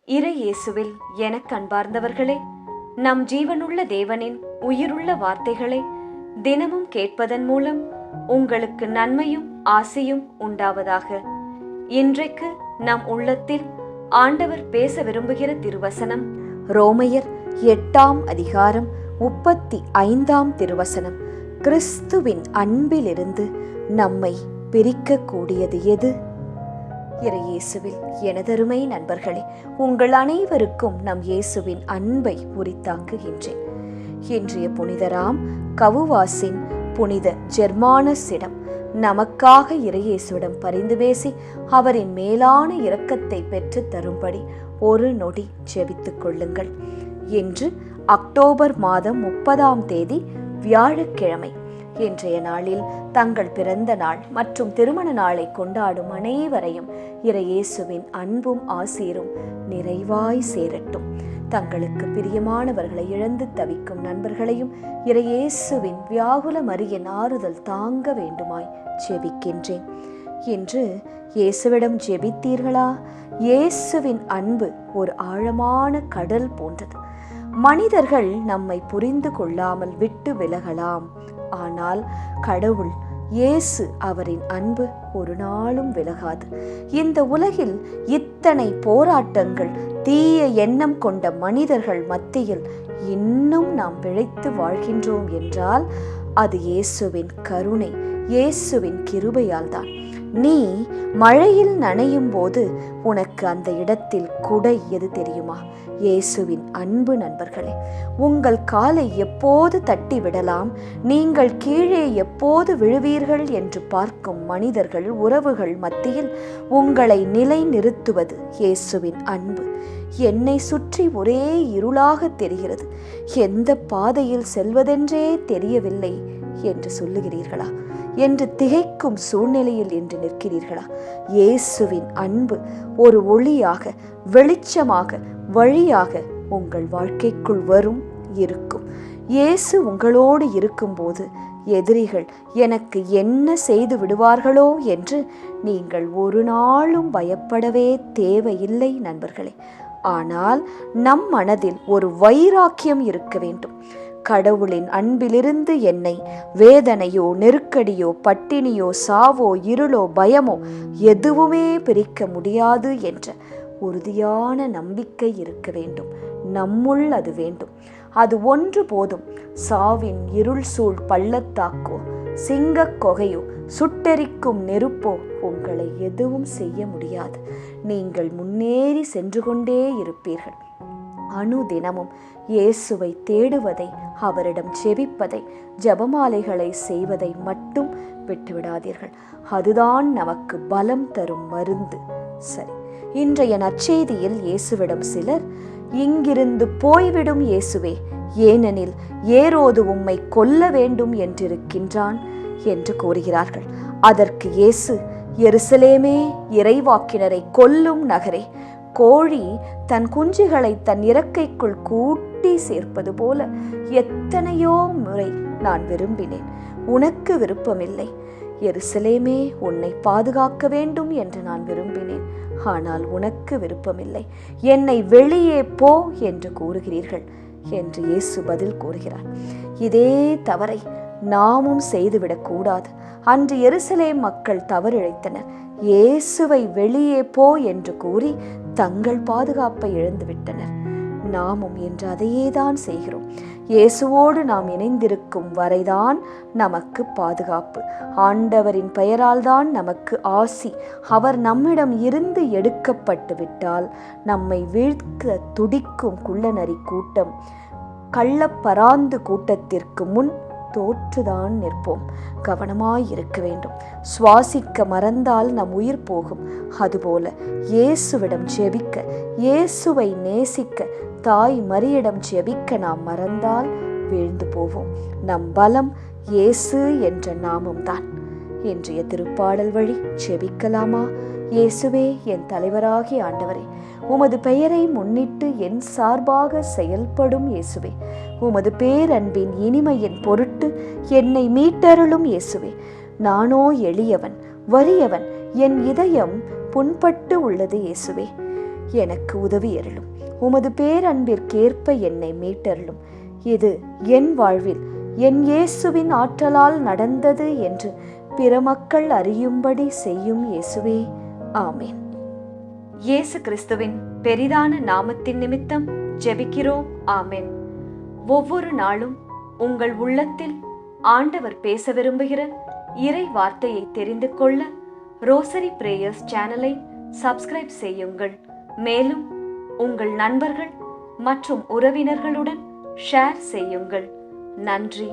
இறை இயேசுவில் எனக் அன்பார்ந்தவர்களே, நம் ஜீவனுள்ள தேவனின் உயிருள்ள வார்த்தைகளை தினமும் கேட்பதன் மூலம் உங்களுக்கு நன்மையும் ஆசையும் உண்டாவதாக. இன்றைக்கு நம் உள்ளத்தில் ஆண்டவர் பேச விரும்புகிற திருவசனம் ரோமையர் 8ஆம் அதிகாரம் 35ஆம் திருவசனம். கிறிஸ்துவின் அன்பிலிருந்து நம்மை பிரிக்கக்கூடியது எது? இறை இயேசுவில் எனதருமை நண்பர்களே, உங்கள் அனைவருக்கும் நம் இயேசுவின் அன்பை உரித்தாக்குகின்றேன். இன்றைய புனிதராம் கவுவாசின் புனித ஜெர்மானஸிடம் நமக்காக இறையேசுவிடம் பரிந்து பேசி அவரின் மேலான இரக்கத்தை பெற்று தரும்படி ஒரு நொடி ஜெபித்துக் கொள்ளுங்கள். இன்று அக்டோபர் மாதம் 30ஆம் தேதி வியாழக்கிழமை. இன்றைய நாளில் தங்கள் பிறந்த நாள் மற்றும் திருமண நாளை கொண்டாடும் அனைவரையும் இறையேசுவின் அன்பும் ஆசீரும் நிறைவாய் சேரட்டும். தங்களுக்கு பிரியமானவர்களை இழந்து தவிக்கும் நண்பர்களையும் இறையேசுவின் வியாகுல மரியின் ஆறுதல் தாங்க வேண்டுமாய் ஜெபிக்கின்றேன். இன்று இயேசுவிடம் ஜெபித்தீர்களா? இயேசுவின் அன்பு ஒரு ஆழமான கடல் போன்றது. மனிதர்கள் நம்மை புரிந்து கொள்ளாமல் விட்டு விலகலாம், ஆனால் கடவுள் இயேசு அவரின் அன்பு ஒரு நாளும் விலகாது. இந்த உலகில் இத்தனை போராட்டங்கள், தீய எண்ணம் கொண்ட மனிதர்கள் மத்தியில் இன்னும் நாம் பிழைத்து வாழ்கின்றோம் என்றால் அது இயேசுவின் கருணை, இயேசுவின் கிருபையால் தான். நீ மழையில் நனையும் போது உனக்கு அந்த இடத்தில் குடை எது தெரியுமா? இயேசுவின் அன்பு. நண்பர்களே, உங்கள் காலை எப்போது தட்டி விடலாம், நீங்கள் கீழே எப்போது விழுவீர்கள் என்று பார்க்கும் மனிதர்கள், உறவுகள் மத்தியில் உங்களை நிலை நிறுத்துவது இயேசுவின் அன்பு. என்னை சுற்றி ஒரே இருளாக தெரிகிறது, எந்த பாதையில் செல்வதென்றே தெரியவில்லை என்று சொல்லுகிறீர்களா? என்று திகைக்கும் சூழ்நிலையில் என்று நிற்கிறீர்களா? இயேசுவின் அன்பு ஒரு ஒளியாக, வெளிச்சமாக, வழியாக உங்கள் வாழ்க்கைக்குள் வரும், இருக்கும். இயேசு உங்களோடு இருக்கும்போது எதிரிகள் எனக்கு என்ன செய்து விடுவார்களோ என்று நீங்கள் ஒரு நாளும் பயப்படவே தேவையில்லை நண்பர்களே. ஆனால் நம் மனதில் ஒரு வைராக்கியம் இருக்க வேண்டும். கடவுளின் அன்பிலிருந்து என்னை வேதனையோ, நெருக்கடியோ, பட்டினியோ, சாவோ, இருளோ, பயமோ எதுவுமே பிரிக்க முடியாது என்ற உறுதியான நம்பிக்கை இருக்க வேண்டும். நம்முள் அது வேண்டும். அது ஒன்று போதும். சாவின் இருள் சூழ் பள்ளத்தாக்கோ, சிங்கக் கொகையோ, சுட்டெரிக்கும் நெருப்போ உங்களை எதுவும் செய்ய முடியாது. நீங்கள் முன்னேறி சென்று கொண்டே இருப்பீர்கள். அனுதினமும் இயேசுவை தேடுவதை, அவரிடம் ஜெபிப்பதை, ஜெபமாலைகளை செய்வதை மட்டும் விட்டுவிடாதீர்கள். அதுதான் நமக்கு பலம் தரும் மருந்து. சரி, இன்றைய நற்செய்தியில் இயேசுவிடம் சிலர், இங்கிருந்து போய்விடும் இயேசுவே, ஏனெனில் ஏரோது உம்மை கொல்ல வேண்டும் என்றிருக்கின்றான் என்று கூறுகிறார்கள். அதற்கு இயேசு, எருசலேமே, இறைவாக்கினரை கொல்லும் நகரே, கோழி தன் குஞ்சுகளை தன் இறக்கைக்குள் கூட்டி சேர்ப்பது போல எத்தனையோ முறை நான் விரும்பினேன், உனக்கு விருப்பமில்லை. எருசலேமே, உன்னை பாதுகாக்க வேண்டும் என்று நான் விரும்பினேன், ஆனால் உனக்கு விருப்பமில்லை. என்னை வெளியே போ என்று கூறுகிறீர்கள் என்று இயேசு பதில் கூறுகிறார். இதே தவறை நாமும் செய்துவிடக்கூடாது. அன்று எருசலேம் மக்கள் தவறிழைத்தனர். இயேசுவை வெளியே போ என்று கூறி தங்கள் பாதுகாப்பை இழந்துவிட்டனர். நாமும் என்று அதையேதான் செய்கிறோம். இயேசுவோடு நாம் இணைந்திருக்கும் வரைதான் நமக்கு பாதுகாப்பு. ஆண்டவரின் பெயரால் தான் நமக்கு ஆசி. அவர் நம்மிடம் இருந்து எடுக்கப்பட்டு விட்டால் நம்மை வீழ்த்த துடிக்கும் குள்ளநரி கூட்டம், கள்ளப்பராந்து கூட்டத்திற்கு முன் தோற்றுதான் நிற்போம். கவனமாயிருக்க வேண்டும். சுவாசிக்க மறந்தால் நம் உயிர் போகும். அதுபோல இயேசுவிடம் ஜெபிக்க, இயேசுவை நேசிக்க, தாய் மரியிடம் ஜெபிக்க நாம் மறந்தால் வீழ்ந்து போவோம். நம் பலம் இயேசு என்ற நாமம்தான். இன்றைய திருப்பாடல் வழி ஜெபிக்கலாமா? இயேசுவே, என் தலைவராகிய ஆண்டவரே, உமது பெயரை முன்னிட்டு என் சார்பாக செயல்படும் இயேசுவே, உமது பேரன்பின் இனிமையின் பொருட்டு என்னை மீட்டருளும் இயேசுவே. நானோ எளியவன், வறியவன், என் இதயம் புண்பட்டு உள்ளது இயேசுவே. எனக்கு உதவியருளும். உமது பேரன்பிற்கேற்ப என்னை மீட்டருளும். இது என் வாழ்வில் என் இயேசுவின் ஆற்றலால் நடந்தது என்று பிற மக்கள் அறியும்படி செய்யும் இயேசுவே. ஆமேன். இயேசு கிறிஸ்துவின் பெரிதான நாமத்தின் நிமித்தம் ஜெபிக்கிறோம். ஆமேன். ஒவ்வொரு நாளும் உங்கள் உள்ளத்தில் ஆண்டவர் பேச விரும்புகிற இறை வார்த்தையை தெரிந்து கொள்ள ரோசரி பிரேயர்ஸ் சேனலை சப்ஸ்கிரைப் செய்யுங்கள். மேலும் உங்கள் நண்பர்கள் மற்றும் உறவினர்களுடன் ஷேர் செய்யுங்கள். நன்றி.